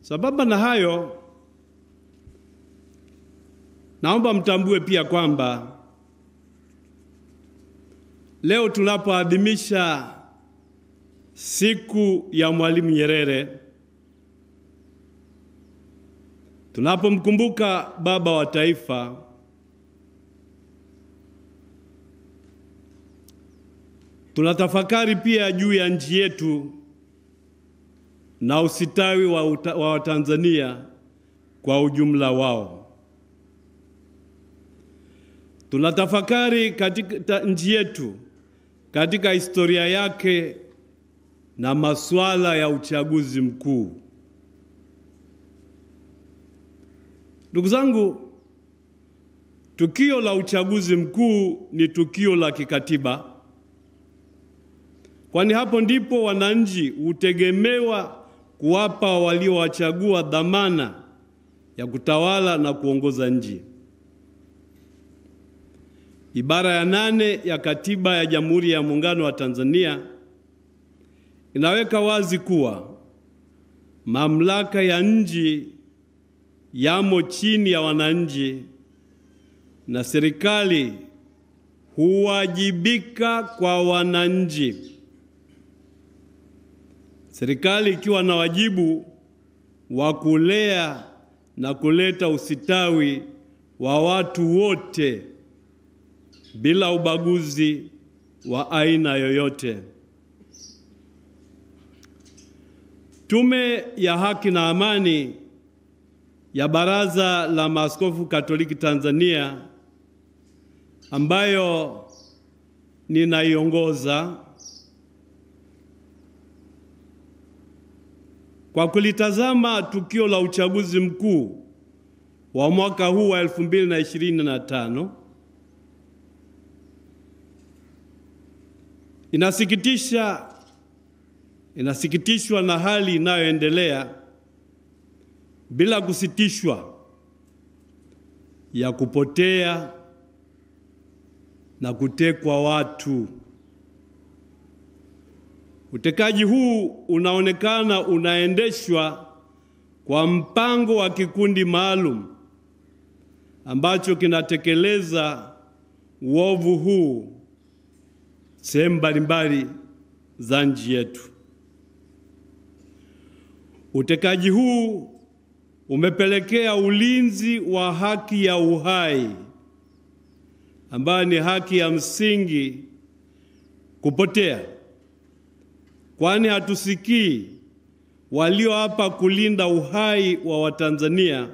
Sambamba na hayo, naomba mtambue pia kwamba leo tunapoadhimisha siku ya Mwalimu Nyerere, tunapomkumbuka baba wa taifa, tunatafakari pia juu ya nchi yetu na usitawi wa Watanzania kwa ujumla wao. Tunatafakari katika nchi yetu, katika historia yake na masuala ya uchaguzi mkuu. Ndugu zangu, tukio la uchaguzi mkuu ni tukio la kikatiba, kwani hapo ndipo wananchi hutegemewa kuwapa waliowachagua dhamana ya kutawala na kuongoza nchi. Ibara ya 8 ya Katiba ya Jamhuri ya Muungano wa Tanzania inaweka wazi kuwa mamlaka ya nchi yamo chini ya wananchi na serikali huwajibika kwa wananchi. Serikali ikiwa na wajibu wa kulea na kuleta usitawi wa watu wote bila ubaguzi wa aina yoyote. Tume ya Haki na Amani ya Baraza la Maaskofu Katoliki Tanzania, ambayo ninaiongoza, kwa kulitazama tukio la uchaguzi mkuu wa mwaka huu wa 2025, inasikitishwa na hali inayoendelea bila kusitishwa ya kupotea na kutekwa watu. Utekaji huu unaonekana unaendeshwa kwa mpango wa kikundi maalum ambacho kinatekeleza uovu huu sehemu mbalimbali za nchi yetu. Utekaji huu umepelekea ulinzi wa haki ya uhai, ambayo ni haki ya msingi, kupotea, kwani hatusikii walioapa kulinda uhai wa Watanzania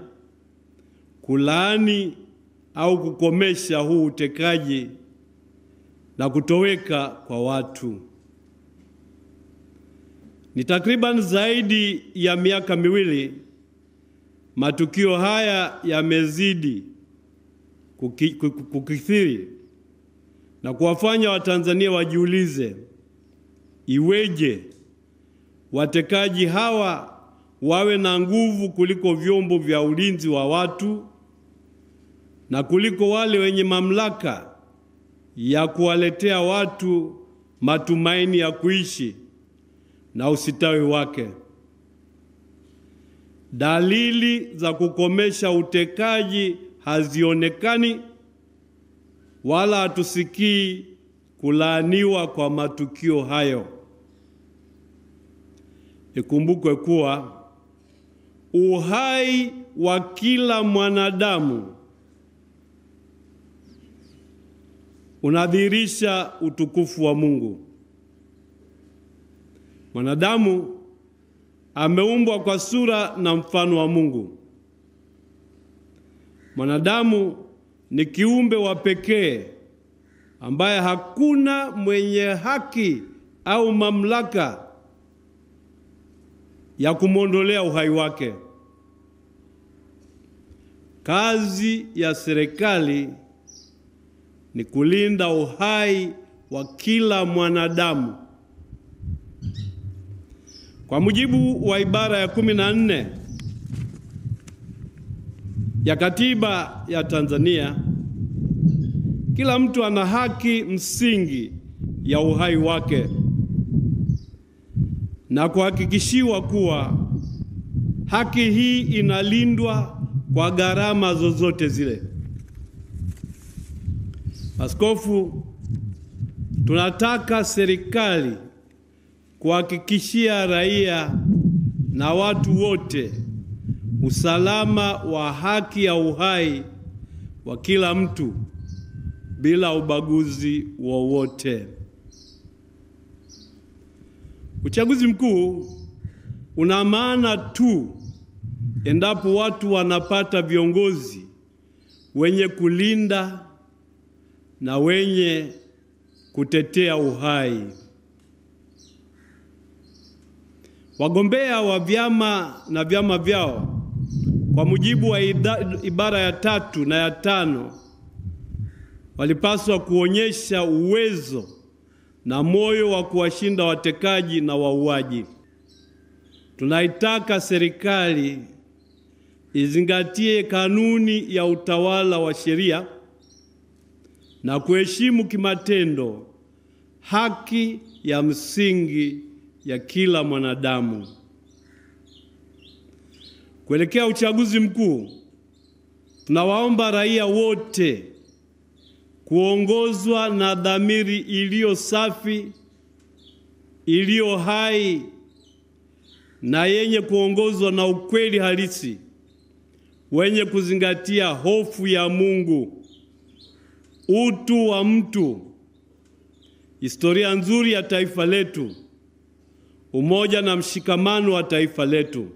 kulaani au kukomesha huu utekaji na kutoweka kwa watu. Ni takriban zaidi ya miaka miwili matukio haya yamezidi kukithiri na kuwafanya Watanzania wajiulize, iweje watekaji hawa wawe na nguvu kuliko vyombo vya ulinzi wa watu na kuliko wale wenye mamlaka ya kuwaletea watu matumaini ya kuishi na usitawi wake. Dalili za kukomesha utekaji hazionekani, wala hatusikii kulaaniwa kwa matukio hayo. Ikumbukwe kuwa uhai wa kila mwanadamu unadhihirisha utukufu wa Mungu. Mwanadamu ameumbwa kwa sura na mfano wa Mungu. Mwanadamu ni kiumbe wa pekee ambaye hakuna mwenye haki au mamlaka ya kumwondolea uhai wake. Kazi ya serikali ni kulinda uhai wa kila mwanadamu. Kwa mujibu wa ibara ya 14 ya Katiba ya Tanzania, kila mtu ana haki msingi ya uhai wake na kuhakikishiwa kuwa haki hii inalindwa kwa gharama zozote zile. Askofu, tunataka serikali kuhakikishia raia na watu wote usalama wa haki ya uhai wa kila mtu bila ubaguzi wowote. Uchaguzi mkuu una maana tu endapo watu wanapata viongozi wenye kulinda na wenye kutetea uhai. Wagombea wa vyama na vyama vyao kwa mujibu wa ibara ya 3 na ya 5 walipaswa kuonyesha uwezo na moyo wa kuwashinda watekaji na wauaji. Tunaitaka serikali izingatie kanuni ya utawala wa sheria na kuheshimu kimatendo haki ya msingi ya kila mwanadamu. Kuelekea uchaguzi mkuu, tunawaomba raia wote kuongozwa na dhamiri iliyo safi, iliyo hai na yenye kuongozwa na ukweli halisi, wenye kuzingatia hofu ya Mungu, utu wa mtu, historia nzuri ya taifa letu, umoja na mshikamano wa taifa letu.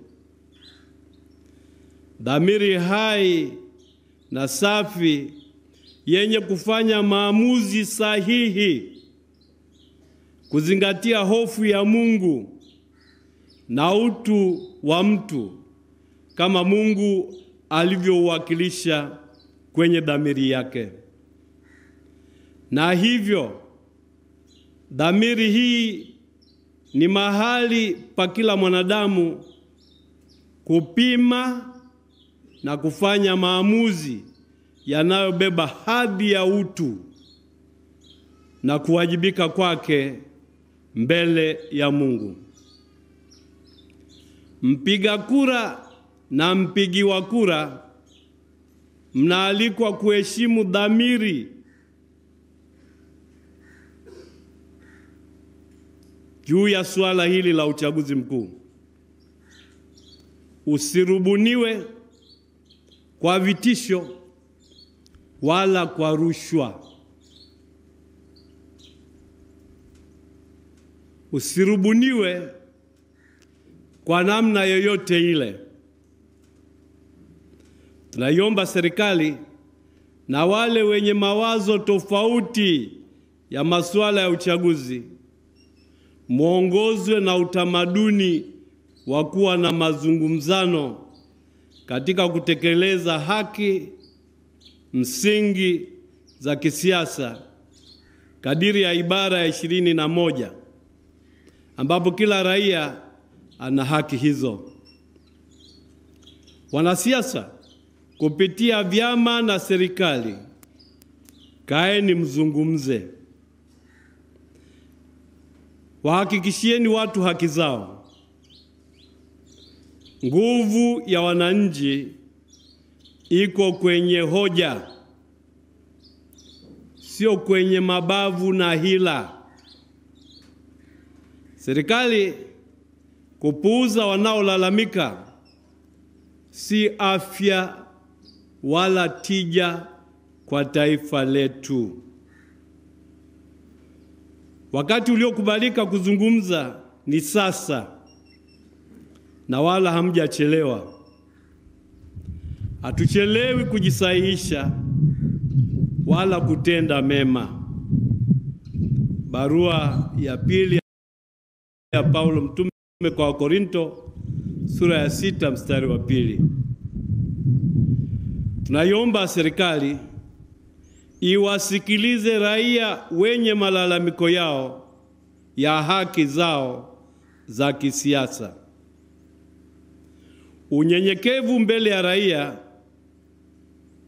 Dhamiri hai na safi yenye kufanya maamuzi sahihi, kuzingatia hofu ya Mungu na utu wa mtu kama Mungu alivyouwakilisha kwenye dhamiri yake. Na hivyo dhamiri hii ni mahali pa kila mwanadamu kupima na kufanya maamuzi yanayobeba hadhi ya utu na kuwajibika kwake mbele ya Mungu. Mpiga kura na mpigiwa kura mnaalikwa kuheshimu dhamiri juu ya suala hili la uchaguzi mkuu. Usirubuniwe kwa vitisho wala kwa rushwa. Usirubuniwe kwa namna yoyote ile. Tunaiomba serikali na wale wenye mawazo tofauti ya masuala ya uchaguzi muongozwe na utamaduni wa kuwa na mazungumzano katika kutekeleza haki msingi za kisiasa kadiri ya ibara ya 21 ambapo kila raia ana haki hizo. Wanasiasa kupitia vyama na serikali, kaeni mzungumze. Wahakikishieni watu haki zao. Nguvu ya wananchi iko kwenye hoja, sio kwenye mabavu na hila. Serikali kupuuza wanaolalamika si afya wala tija kwa taifa letu. Wakati uliokubalika kuzungumza ni sasa, na wala hamjachelewa. Hatuchelewi kujisahihisha wala kutenda mema. Barua ya pili ya Paulo mtume kwa Wakorinto sura ya 6 mstari wa 2. Tunaiomba serikali iwasikilize raia wenye malalamiko yao ya haki zao za kisiasa. Unyenyekevu mbele ya raia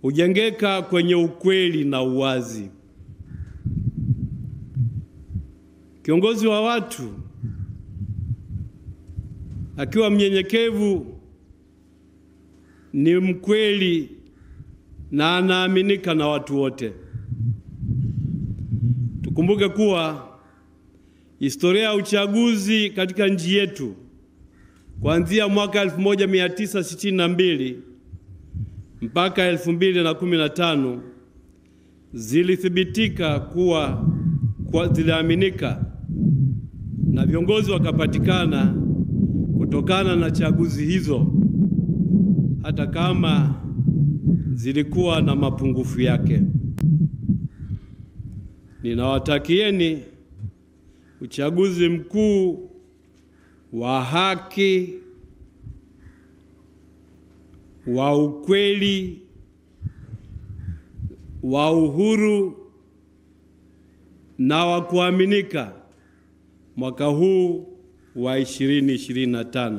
hujengeka kwenye ukweli na uwazi. Kiongozi wa watu akiwa mnyenyekevu ni mkweli na anaaminika na watu wote. Tukumbuke kuwa historia ya uchaguzi katika nchi yetu kuanzia mwaka 1962 mpaka 2015 zilithibitika kuwa ziliaminika na viongozi wakapatikana kutokana na chaguzi hizo, hata kama zilikuwa na mapungufu yake. Ninawatakieni uchaguzi mkuu wa haki, wa ukweli, wa uhuru na wa kuaminika mwaka huu wa 2025.